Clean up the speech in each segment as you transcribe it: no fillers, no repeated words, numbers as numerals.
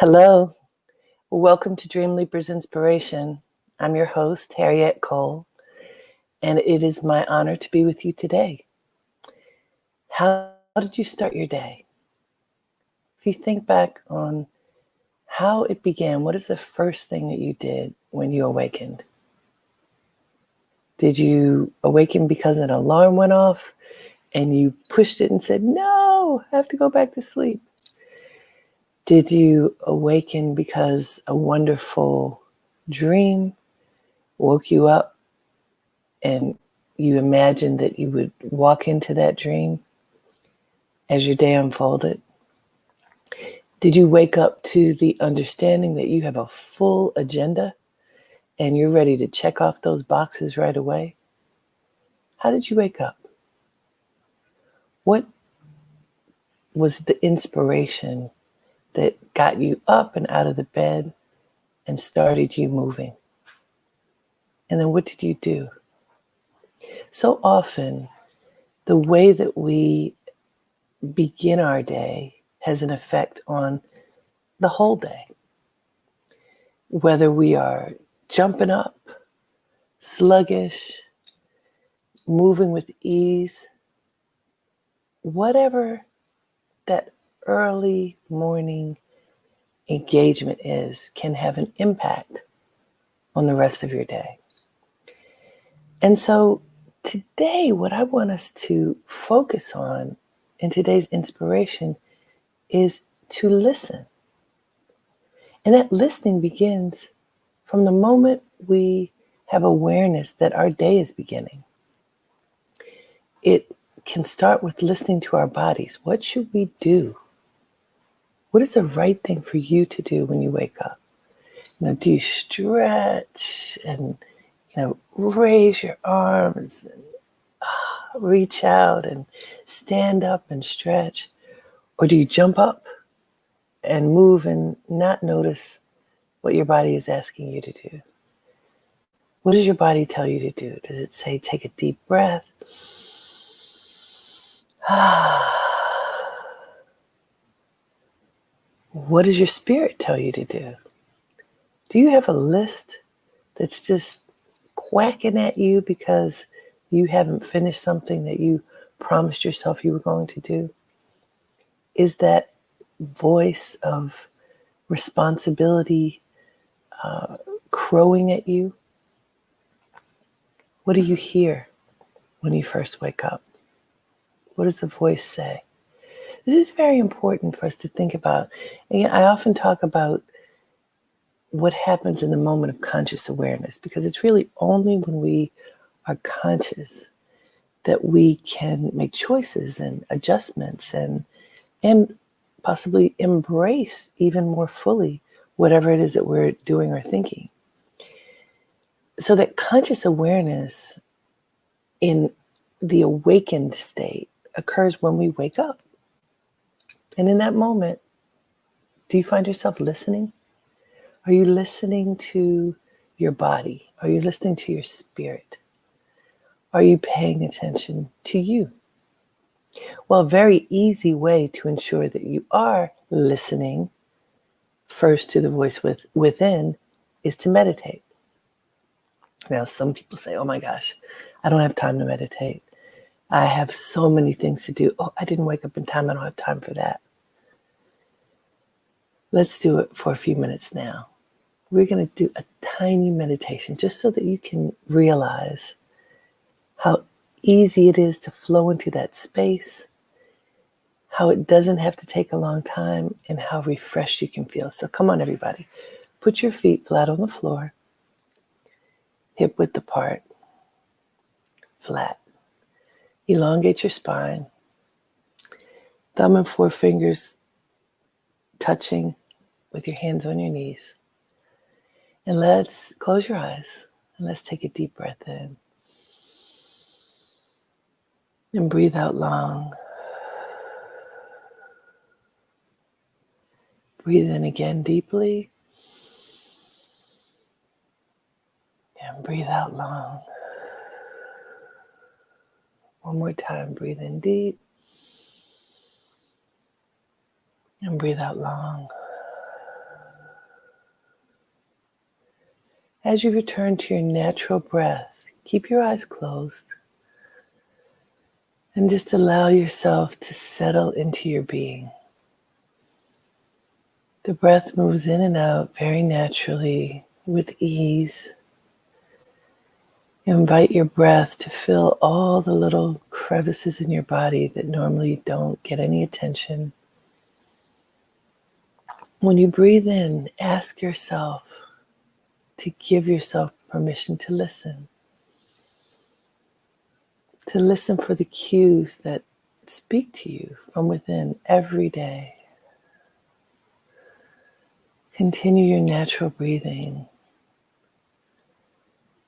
Hello, welcome to Dreamleapers Inspiration. I'm your host, Harriet Cole, and it is my honor to be with you today. How did you start your day? If you think back on how it began, what is the first thing that you did when you awakened? Did you awaken because an alarm went off and you pushed it and said, "No, I have to go back to sleep"? Did you awaken because a wonderful dream woke you up and you imagined that you would walk into that dream as your day unfolded? Did you wake up to the understanding that you have a full agenda and you're ready to check off those boxes right away? How did you wake up? What was the inspiration that got you up and out of the bed and started you moving? And then what did you do? So often, the way that we begin our day has an effect on the whole day. Whether we are jumping up, sluggish, moving with ease, whatever that early morning engagement is can have an impact on the rest of your day. And so today, what I want us to focus on in today's inspiration is to listen. And that listening begins from the moment we have awareness that our day is beginning. It can start with listening to our bodies. What should we do? What is the right thing for you to do when you wake up? Do you stretch and raise your arms and reach out and stand up and stretch? Or do you jump up and move and not notice what your body is asking you to do? What does your body tell you to do? Does it say take a deep breath? What does your spirit tell you to do? Do you have a list that's just quacking at you because you haven't finished something that you promised yourself you were going to do? Is that voice of responsibility crowing at you? What do you hear when you first wake up? What does the voice say? This is very important for us to think about. And I often talk about what happens in the moment of conscious awareness, because it's really only when we are conscious that we can make choices and adjustments and possibly embrace even more fully whatever it is that we're doing or thinking. So that conscious awareness in the awakened state occurs when we wake up. And in that moment, do you find yourself listening? Are you listening to your body? Are you listening to your spirit? Are you paying attention to you? Well, a very easy way to ensure that you are listening first to the voice within is to meditate. Now, some people say, "Oh my gosh, I don't have time to meditate. I have so many things to do. Oh, I didn't wake up in time. I don't have time for that." Let's do it for a few minutes now. We're going to do a tiny meditation just so that you can realize how easy it is to flow into that space, how it doesn't have to take a long time, and how refreshed you can feel. So come on, everybody. Put your feet flat on the floor, hip width apart, flat. Elongate your spine. Thumb and forefingers touching with your hands on your knees. And let's close your eyes and let's take a deep breath in. And breathe out long. Breathe in again deeply. And breathe out long. One more time, breathe in deep. And breathe out long. As you return to your natural breath, keep your eyes closed and just allow yourself to settle into your being. The breath moves in and out very naturally with ease. Invite your breath to fill all the little crevices in your body that normally don't get any attention. When you breathe in, ask yourself to give yourself permission to listen for the cues that speak to you from within every day. Continue your natural breathing.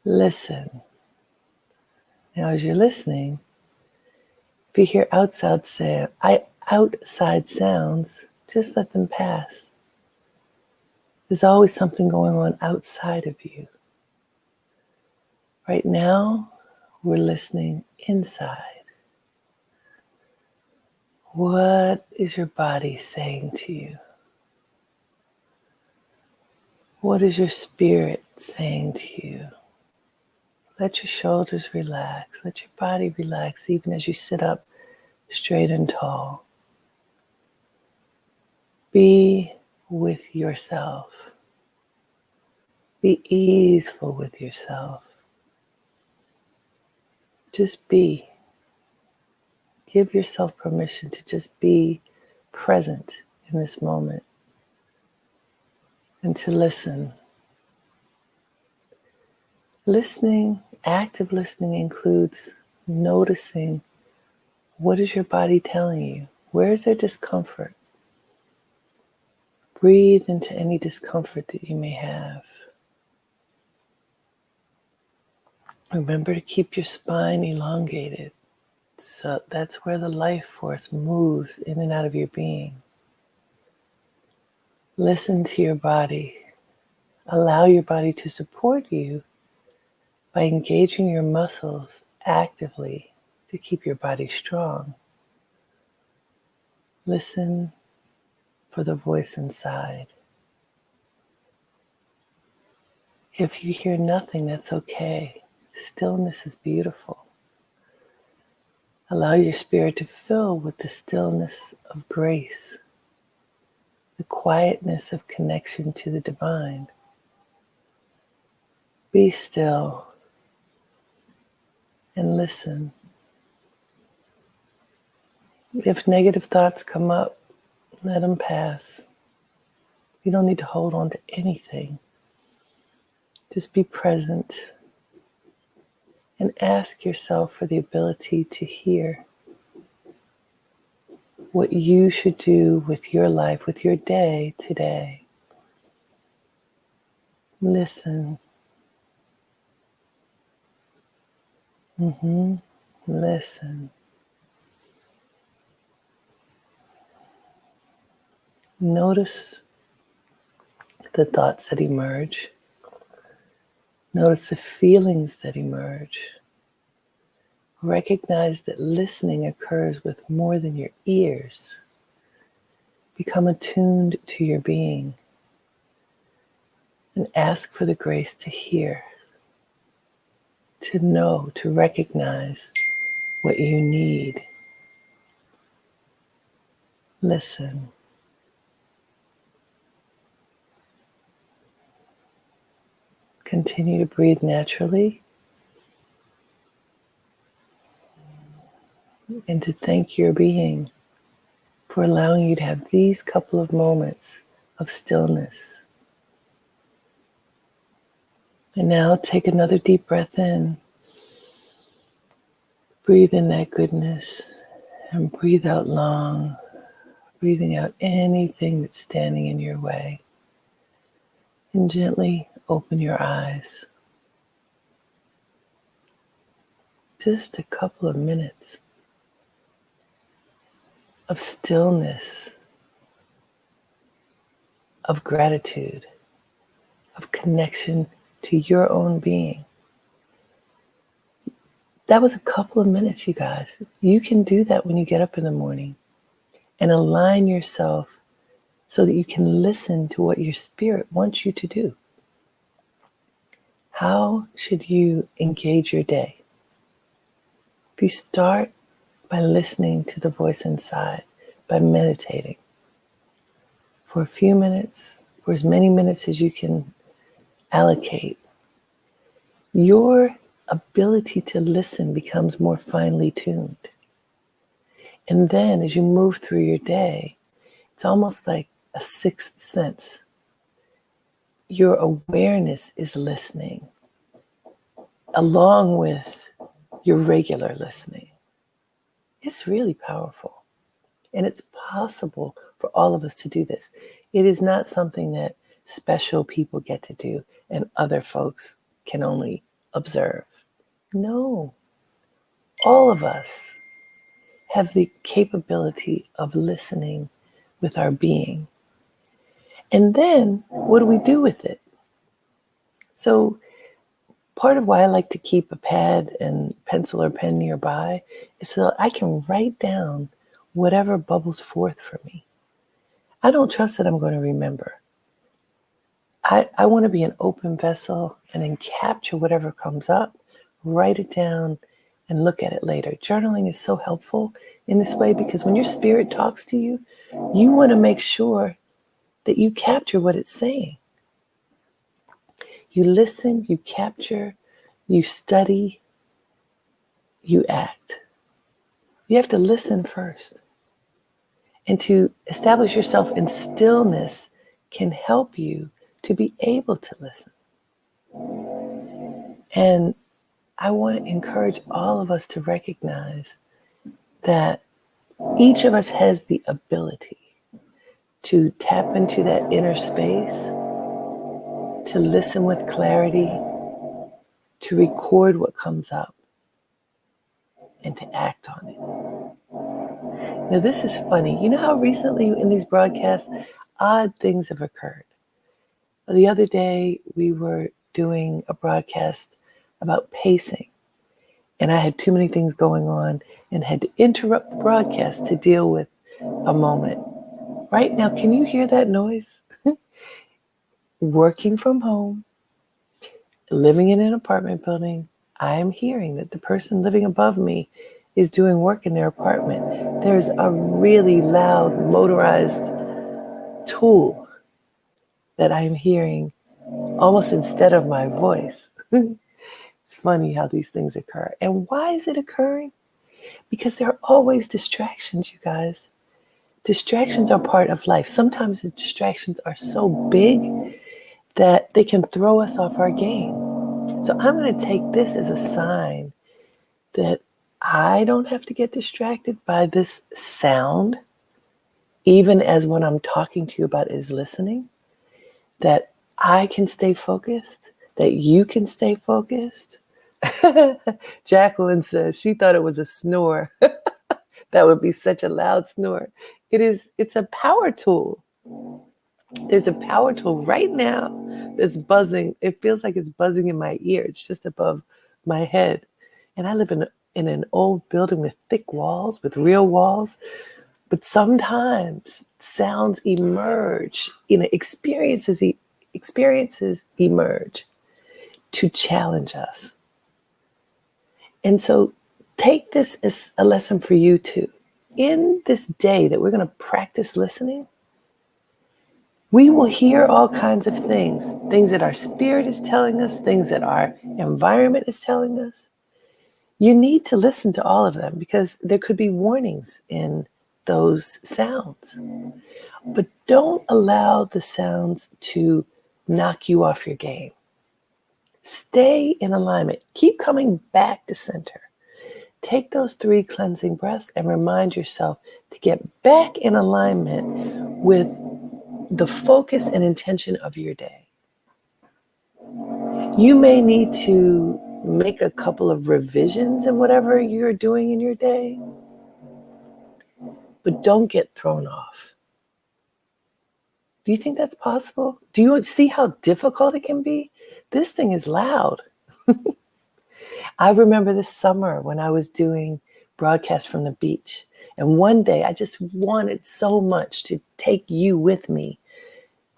Listen. Now, as you're listening, if you hear outside sounds, just let them pass. There's always something going on outside of you. Right now, we're listening inside. What is your body saying to you? What is your spirit saying to you? Let your shoulders relax. Let your body relax even as you sit up straight and tall. Be with yourself. Be easeful with yourself. Just be. Give yourself permission to just be present in this moment and to listen. Listening, active listening includes noticing what is your body telling you? Where is there discomfort? Breathe into any discomfort that you may have. Remember to keep your spine elongated. So that's where the life force moves in and out of your being. Listen to your body. Allow your body to support you by engaging your muscles actively to keep your body strong. Listen for the voice inside. If you hear nothing, that's okay. Stillness is beautiful. Allow your spirit to fill with the stillness of grace, the quietness of connection to the divine. Be still and listen. If negative thoughts come up, let them pass. You don't need to hold on to anything. Just be present and ask yourself for the ability to hear what you should do with your life, with your day today. Listen. Listen. Notice the thoughts that emerge. Notice the feelings that emerge. Recognize that listening occurs with more than your ears. Become attuned to your being and ask for the grace to hear, to know, to recognize what you need. Listen. Continue to breathe naturally and to thank your being for allowing you to have these couple of moments of stillness. And now take another deep breath in. Breathe in that goodness and breathe out long, breathing out anything that's standing in your way. And gently open your eyes. Just a couple of minutes of stillness, of gratitude, of connection to your own being. That was a couple of minutes, you guys. You can do that when you get up in the morning and align yourself so that you can listen to what your spirit wants you to do. How should you engage your day? If you start by listening to the voice inside, by meditating for a few minutes, for as many minutes as you can allocate, your ability to listen becomes more finely tuned. And then as you move through your day, it's almost like a sixth sense. Your awareness is listening along with your regular listening. It's really powerful. And it's possible for all of us to do this. It is not something that special people get to do and other folks can only observe. No, all of us have the capability of listening with our being. And then what do we do with it? So part of why I like to keep a pad and pencil or pen nearby is so I can write down whatever bubbles forth for me. I don't trust that I'm going to remember. I want to be an open vessel and then capture whatever comes up, write it down, and look at it later. Journaling is so helpful in this way because when your spirit talks to you, you want to make sure that you capture what it's saying. You listen, you capture, you study, you act. You have to listen first. And to establish yourself in stillness can help you to be able to listen. And I want to encourage all of us to recognize that each of us has the ability to tap into that inner space, to listen with clarity, to record what comes up, and to act on it. Now, this is funny. You know how recently in these broadcasts, odd things have occurred. The other day, we were doing a broadcast about pacing, and I had too many things going on and had to interrupt the broadcast to deal with a moment. Right now, can you hear that noise? Working from home, living in an apartment building, I am hearing that the person living above me is doing work in their apartment. There's a really loud motorized tool that I'm hearing almost instead of my voice. It's funny how these things occur. And why is it occurring? Because there are always distractions, you guys. Distractions are part of life. Sometimes the distractions are so big that they can throw us off our game. So I'm going to take this as a sign that I don't have to get distracted by this sound, even as what I'm talking to you about is listening, that I can stay focused, that you can stay focused. Jacqueline says she thought it was a snore. That would be such a loud snore. It's a power tool. There's a power tool right now that's buzzing. It feels like it's buzzing in my ear. It's just above my head. And I live in an old building with thick walls, with real walls. But sometimes sounds emerge, experiences emerge to challenge us. And so take this as a lesson for you too. In this day that we're going to practice listening, we will hear all kinds of things that our spirit is telling us, things that our environment is telling us. You need to listen to all of them because there could be warnings in those sounds. But don't allow the sounds to knock you off your game. Stay in alignment. Keep coming back to center. Take those 3 cleansing breaths and remind yourself to get back in alignment with the focus and intention of your day. You may need to make a couple of revisions in whatever you're doing in your day, but don't get thrown off. Do you think that's possible? Do you see how difficult it can be? This thing is loud. I remember this summer when I was doing broadcasts from the beach. And one day I just wanted so much to take you with me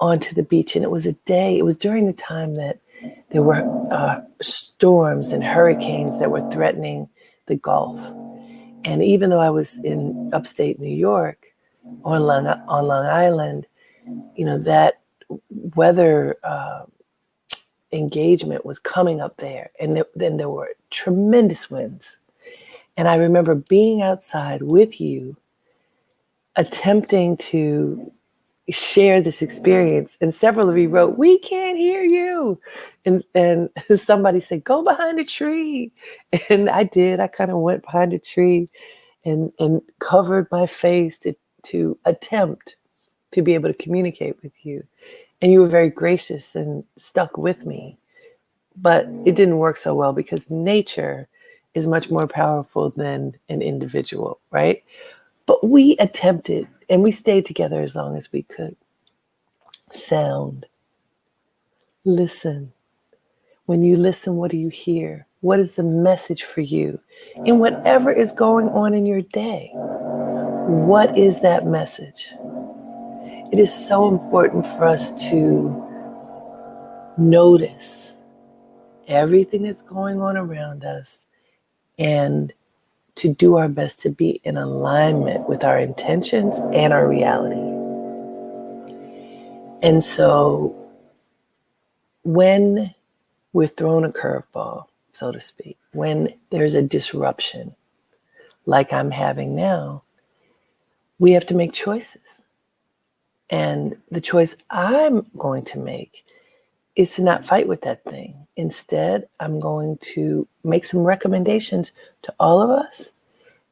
onto the beach. And it was during the time that There were storms and hurricanes that were threatening the Gulf. And even though I was in upstate New York, on Long Island, that weather engagement was coming up there. And then there were tremendous winds. And I remember being outside with you, attempting to share this experience. And several of you wrote, "We can't hear you." And somebody said, "Go behind a tree." And I did. I kind of went behind a tree and covered my face to attempt to be able to communicate with you. And you were very gracious and stuck with me. But it didn't work so well because nature is much more powerful than an individual, right? But we attempted and we stayed together as long as we could. Sound. Listen. When you listen, what do you hear? What is the message for you? In whatever is going on in your day, what is that message? It is so important for us to notice everything that's going on around us and to do our best to be in alignment with our intentions and our reality. And so when we're thrown a curveball, so to speak, when there's a disruption like I'm having now, we have to make choices. And the choice I'm going to make is to not fight with that thing. Instead, I'm going to make some recommendations to all of us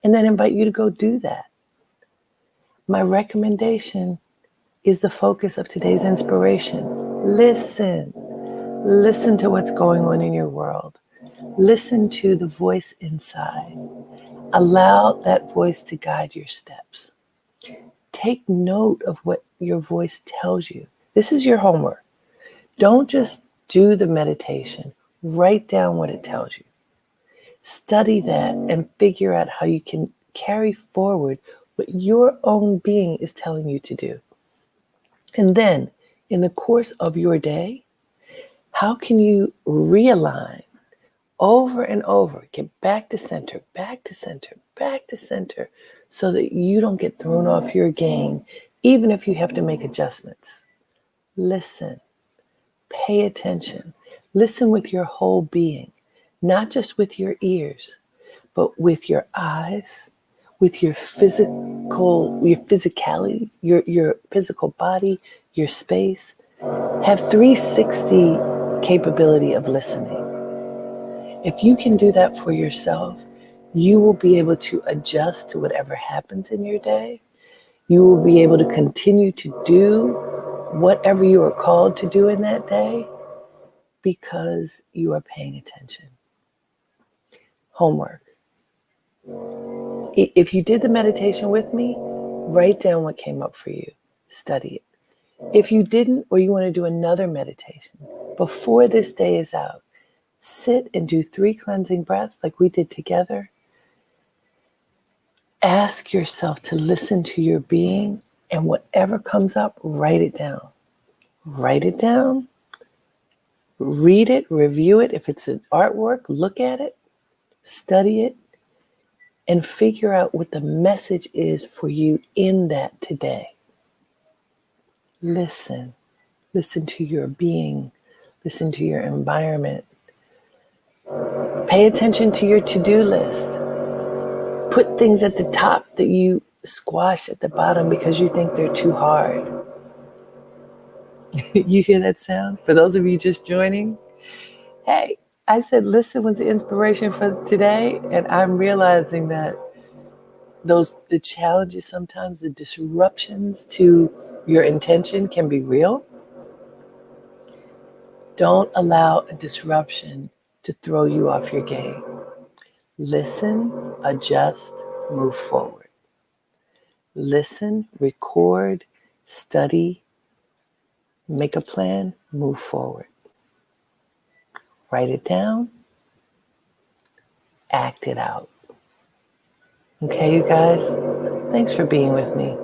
and then invite you to go do that. My recommendation is the focus of today's inspiration. Listen. Listen to what's going on in your world. Listen to the voice inside. Allow that voice to guide your steps. Take note of what your voice tells you. This is your homework. Don't just do the meditation. Write down what it tells you. Study that and figure out how you can carry forward what your own being is telling you to do. And then, in the course of your day, how can you realign over and over, get back to center, back to center, back to center, so that you don't get thrown off your game, even if you have to make adjustments? Listen, pay attention, listen with your whole being, not just with your ears, but with your eyes, with your physicality, your physical body, your space. Have 360 capability of listening. If you can do that for yourself, you will be able to adjust to whatever happens in your day. You will be able to continue to do whatever you are called to do in that day because you are paying attention. Homework. If you did the meditation with me, write down what came up for you. Study it. If you didn't, or you want to do another meditation, before this day is out, sit and do 3 cleansing breaths like we did together. Ask yourself to listen to your being, and whatever comes up, write it down. Write it down. Read it, review it. If it's an artwork, look at it, study it, and figure out what the message is for you in that today. Listen. Listen to your being. Listen to your environment. Pay attention to your to-do list. Put things at the top that you squash at the bottom because you think they're too hard. You hear that sound? For those of you just joining, hey, I said listen was the inspiration for today, and I'm realizing that the challenges sometimes, the disruptions to your intention can be real. Don't allow a disruption to throw you off your game. Listen, adjust, move forward. Listen, record, study, make a plan, move forward. Write it down, act it out. Okay, you guys? Thanks for being with me.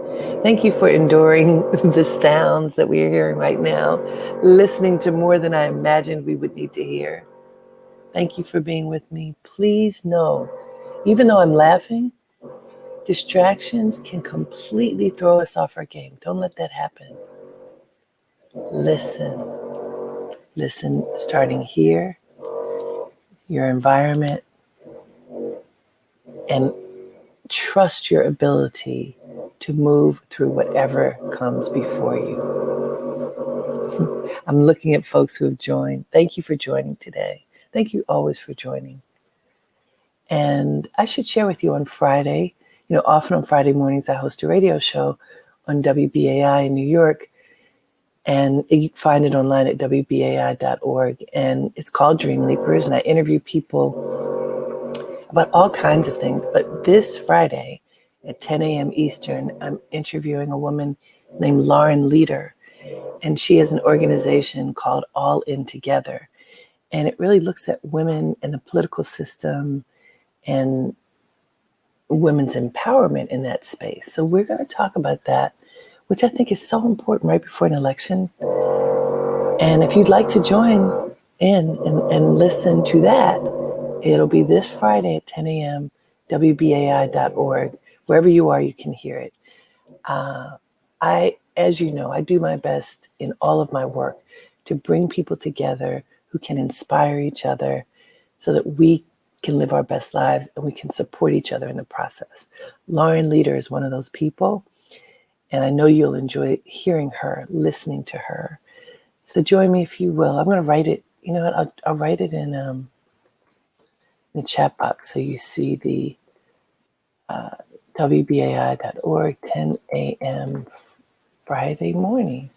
Thank you for enduring the sounds that we are hearing right now, listening to more than I imagined we would need to hear. Thank you for being with me. Please know, even though I'm laughing, distractions can completely throw us off our game. Don't let that happen. Listen. Listen, starting here, your environment, and trust your ability to move through whatever comes before you. I'm looking at folks who have joined. Thank you for joining today. Thank you always for joining. And I should share with you on Friday, often on Friday mornings, I host a radio show on WBAI in New York. And you can find it online at WBAI.org. And it's called Dreamleapers. And I interview people about all kinds of things. But this Friday at 10 a.m. Eastern, I'm interviewing a woman named Lauren Leader. And she has an organization called All In Together. And it really looks at women and the political system and women's empowerment in that space. So we're going to talk about that, which I think is so important right before an election. And if you'd like to join in and listen to that, it'll be this Friday at 10 a.m., WBAI.org. Wherever you are, you can hear it. As you know, I do my best in all of my work to bring people together who can inspire each other so that we can live our best lives and we can support each other in the process. Lauren Leader is one of those people, and I know you'll enjoy hearing her, listening to her. So join me if you will. I'm going to write it. You know what? I'll write it in the chat box so you see the WBAI.org, 10 a.m. Friday morning.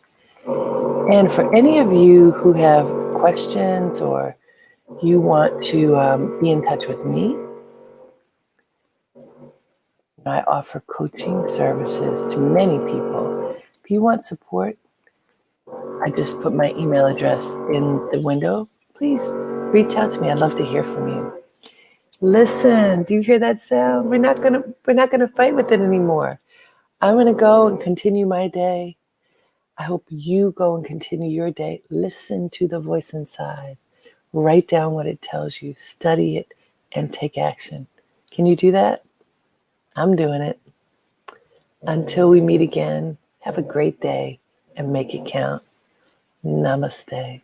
And for any of you who have questions or you want to be in touch with me, I offer coaching services to many people. If you want support, I just put my email address in the window. Please reach out to me. I'd love to hear from you. Listen, do you hear that sound? We're not gonna fight with it anymore. I'm gonna go and continue my day. I hope you go and continue your day. Listen to the voice inside. Write down what it tells you. Study it and take action. Can you do that? I'm doing it. Until we meet again, have a great day and make it count. Namaste.